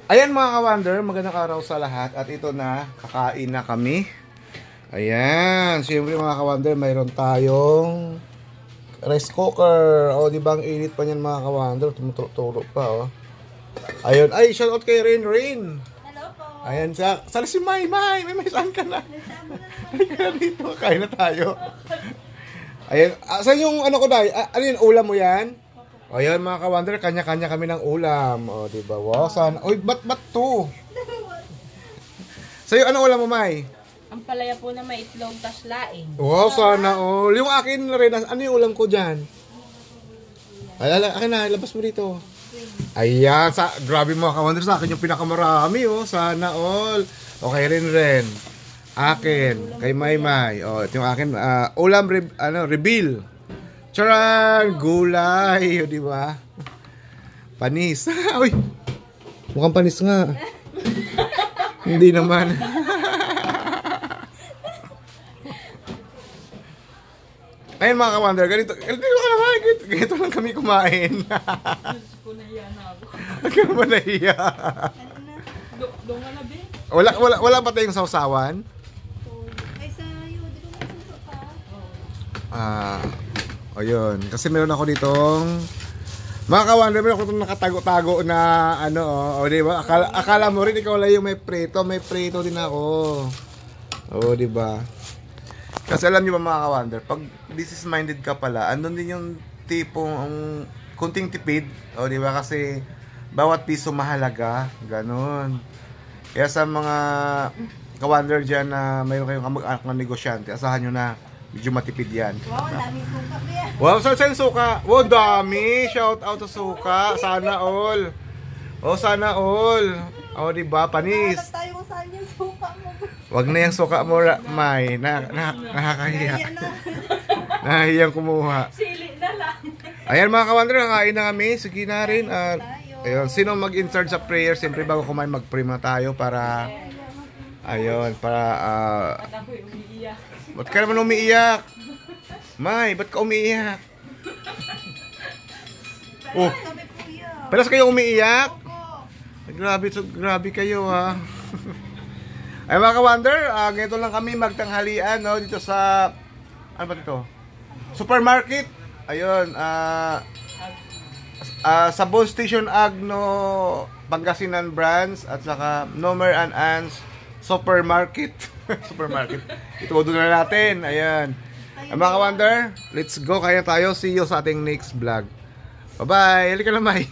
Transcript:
Ayan mga ka-wonder, magandang araw sa lahat. At ito na, kakain na kami. Ayan, siyempre mga ka-wonder, mayroon tayong rice cooker. O, di ba ang init pa niyan mga ka-wonder? Tumuturo pa, oh. Ayun, ay, shout out kay Rain. Hello po. Ayan, saan si May, saan ka na? Halika na dito, kain na tayo. Ayan, saan yung ano ko dahil? Ano yun, ulam mo yan? O yan mga ka-wonder, kanya-kanya kami ng ulam. O diba, wow, sana. Oy, ba't to? Sa'yo, ano ulam mo, May? Ang palaya po na may itlog tas laing. Wow, sana all. Yung akin rin, ano yung ulam ko dyan? Ay, akin na, labas mo dito. Ayan, grabe mga ka-wonder, sa akin yung pinakamarami, oh. Sana all. Okay rin. Akin, kay May. O, ito yung akin, ulam, reveal. Charan! Gulay! O, diba? Panis. Uy! Mukhang panis nga. Hindi naman. Ayun mga ka-wonder, ganito lang kami kumain. Huwag ka naman nahiya. Wala pa tayong sausawan? Ay, sa'yo. Di ko masuso pa. Ayun, kasi meron ako ditong mga ka-wonder, meron ako itong nakatago-tago na ano, o diba? Akala mo rin ikaw lang yung may prito din ako. O diba? Kasi alam nyo ba mga ka-wonder, pag business-minded ka pala, andun din yung tipong kunting tipid, o diba? Kasi bawat piso mahalaga, ganun. Kaya sa mga ka-wonder dyan na mayroon kayong kamag-anak na negosyante, asahan nyo na medyo matipid yan. Wow, daming suka ba yan? Wow, saan suka? Wow, dami. Shout out to suka. Sana all. Oh, sana all. Oh, diba? Panis. Nakakot tayo kung saan yung suka mo. Wag na yung suka mo, May. Nakakahiya. Nahihiyang kumuha. Sili na lang. Ayan mga ka-wonder, nakain na kami. Sige na rin. Ayun, sino mag-in-charge sa prayer? Siyempre bago kumain, mag-pray na tayo para... Ayun, para... At ako'y umiiyak. Ba't ka naman umiiyak? May, ba't ka umiiyak? Oh, Kami kuya. palas kayo umiiyak? Grabe kayo ha. Ay mga ka-wonder, ganito lang kami magtanghalian no, dito sa, ano ba dito? Supermarket. Ayun, sa Bone Station Agno Pangasinan branch at saka Nomer and Ans Supermarket. Supermarket. Ito doon na natin. Ayan. Mga ka-wonder, let's go. Kaya tayo. See you sa ating next vlog. Bye-bye. Halika na, May.